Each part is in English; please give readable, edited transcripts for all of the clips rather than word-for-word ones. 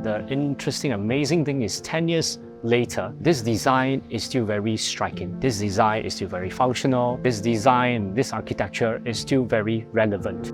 the interesting, amazing thing is 10 years later, this design is still very striking. This design is still very functional. This design, this architecture is still very relevant.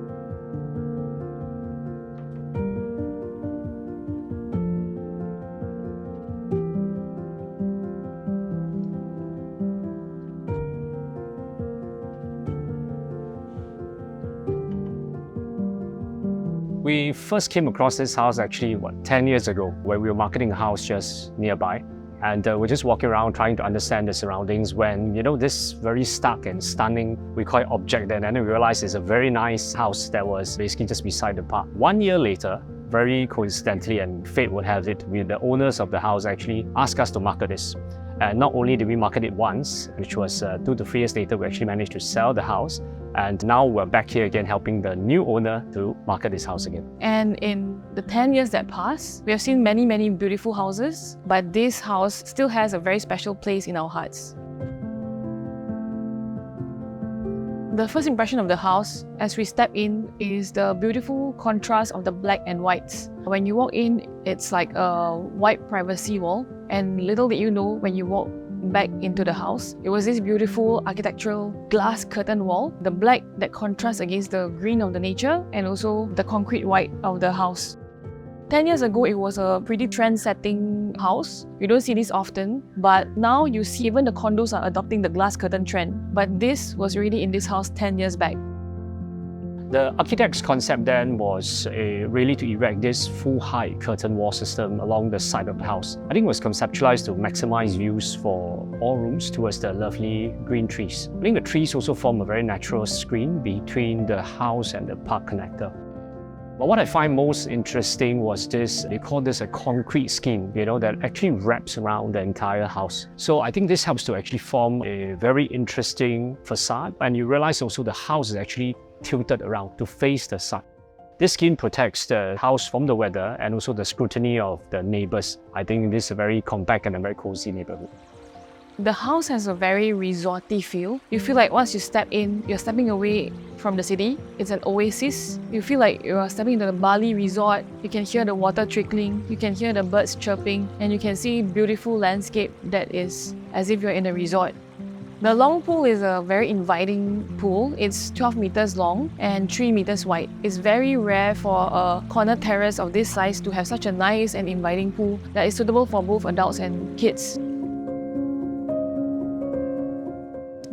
We first came across this house actually, 10 years ago, when we were marketing a house just nearby. And we're just walking around trying to understand the surroundings when, this very stark and stunning, we call it object, and then we realized it's a very nice house that was basically just beside the park. 1 year later, very coincidentally, and fate would have it, the owners of the house actually asked us to market this. And not only did we market it once, which was 2 to 3 years later, we actually managed to sell the house. And now we're back here again helping the new owner to market this house again. And in the 10 years that passed, we have seen many, many beautiful houses, but this house still has a very special place in our hearts. The first impression of the house as we step in is the beautiful contrast of the black and whites. When you walk in, it's like a white privacy wall, and little did you know when you walk back into the house, it was this beautiful architectural glass curtain wall, the black that contrasts against the green of the nature and also the concrete white of the house. 10 years ago, it was a pretty trend-setting house. You don't see this often, but now you see even the condos are adopting the glass curtain trend. But this was really in this house 10 years back. The architect's concept then was really to erect this full-height curtain wall system along the side of the house. I think it was conceptualized to maximize views for all rooms towards the lovely green trees. I think the trees also form a very natural screen between the house and the park connector. But what I find most interesting was this, they call this a concrete scheme, that actually wraps around the entire house. So I think this helps to actually form a very interesting facade. And you realize also the house is actually tilted around to face the sun. This scheme protects the house from the weather and also the scrutiny of the neighbors. I think this is a very compact and a very cozy neighborhood. The house has a very resorty feel. You feel like once you step in, you're stepping away from the city. It's an oasis. You feel like you're stepping into the Bali resort. You can hear the water trickling, you can hear the birds chirping, and you can see beautiful landscape that is as if you're in a resort. The long pool is a very inviting pool. It's 12 meters long and 3 meters wide. It's very rare for a corner terrace of this size to have such a nice and inviting pool that is suitable for both adults and kids.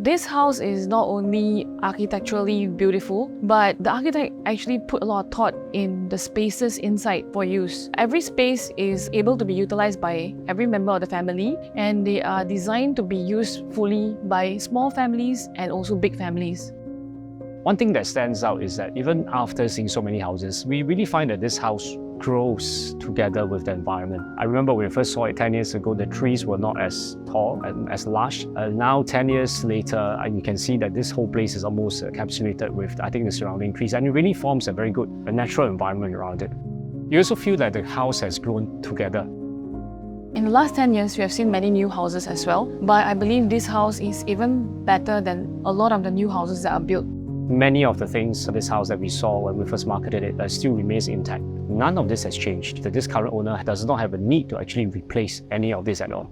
This house is not only architecturally beautiful, but the architect actually put a lot of thought in the spaces inside for use. Every space is able to be utilized by every member of the family, and they are designed to be used fully by small families and also big families. One thing that stands out is that even after seeing so many houses, we really find that this house grows together with the environment. I remember when we first saw it 10 years ago, the trees were not as tall and as lush. Now 10 years later, you can see that this whole place is almost encapsulated with, I think, the surrounding trees, and it really forms a very good, natural environment around it. You also feel that the house has grown together. In the last 10 years, we have seen many new houses as well, but I believe this house is even better than a lot of the new houses that are built. Many of the things of this house that we saw when we first marketed it still remains intact. None of this has changed. This current owner does not have a need to actually replace any of this at all.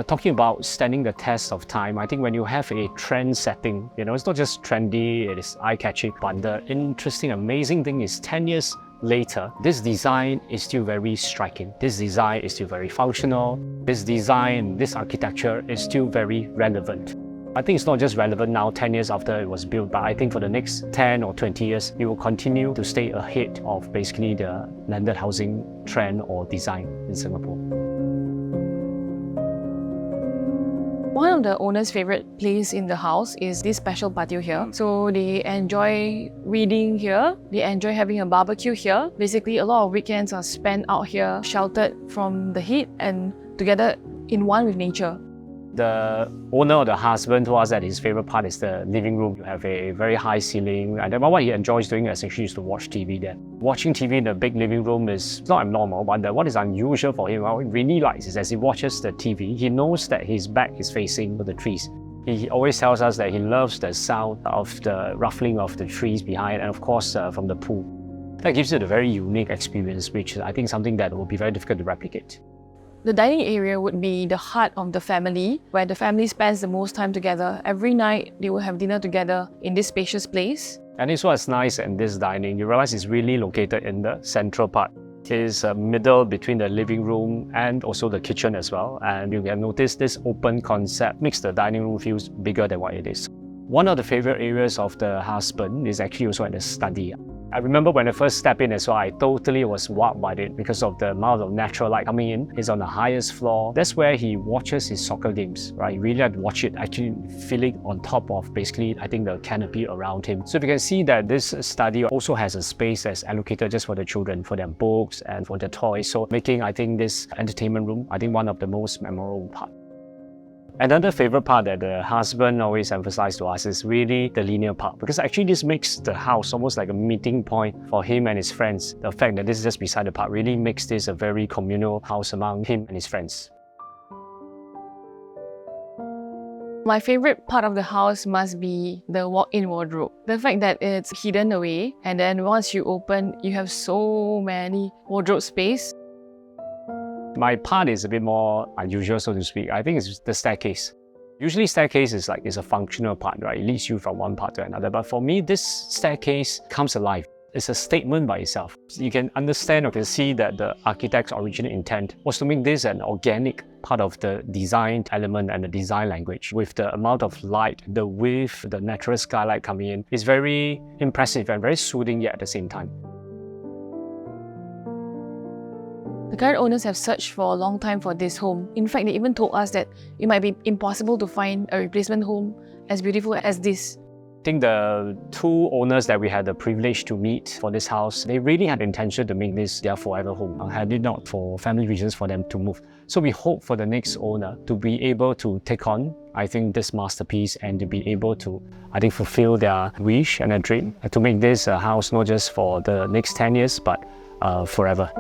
Talking about standing the test of time, I think when you have a trend setting, it's not just trendy, it is eye-catching, but the interesting, amazing thing is 10 years later, this design is still very striking. This design is still very functional. This design, this architecture is still very relevant. I think it's not just relevant now 10 years after it was built, but I think for the next 10 or 20 years, it will continue to stay ahead of basically the landed housing trend or design in Singapore. One of the owner's favorite place in the house is this special patio here. So they enjoy reading here, they enjoy having a barbecue here. Basically, a lot of weekends are spent out here, sheltered from the heat and together in one with nature. The owner or the husband told us that his favorite part is the living room. You have a very high ceiling, and then what he enjoys doing essentially is to watch TV there. Watching TV in the big living room is not abnormal, but what is unusual for him, what he really likes is as he watches the TV, he knows that his back is facing the trees. He always tells us that he loves the sound of the ruffling of the trees behind and of course from the pool. That gives it a very unique experience, which I think is something that will be very difficult to replicate. The dining area would be the heart of the family, where the family spends the most time together. Every night, they will have dinner together in this spacious place. And it's what's nice in this dining, you realize it's really located in the central part. It is a middle between the living room and also the kitchen as well. And you can notice this open concept makes the dining room feels bigger than what it is. One of the favorite areas of the husband is actually also in the study. I remember when I first stepped in as well, I totally was wowed by it because of the amount of natural light coming in. It's on the highest floor. That's where he watches his soccer games, right? You really have to watch it actually feeling on top of basically, I think, the canopy around him. So if you can see that this study also has a space that's allocated just for the children, for their books and for their toys. So making, I think, this entertainment room, I think, one of the most memorable parts. Another favorite part that the husband always emphasized to us is really the linear part, because actually this makes the house almost like a meeting point for him and his friends. The fact that this is just beside the park really makes this a very communal house among him and his friends. My favorite part of the house must be the walk-in wardrobe. The fact that it's hidden away, and then once you open, you have so many wardrobe space. My part is a bit more unusual, so to speak. I think it's the staircase. Usually staircase is a functional part, right? It leads you from one part to another. But for me, this staircase comes alive. It's a statement by itself. You can understand or can see that the architect's original intent was to make this an organic part of the design element and the design language. With the amount of light, the width, the natural skylight coming in, it's very impressive and very soothing yet at the same time. The current owners have searched for a long time for this home. In fact, they even told us that it might be impossible to find a replacement home as beautiful as this. I think the two owners that we had the privilege to meet for this house, they really had the intention to make this their forever home. Had it not for family reasons for them to move. So we hope for the next owner to be able to take on, I think, this masterpiece and to be able to, I think, fulfill their wish and their dream to make this a house not just for the next 10 years, but forever.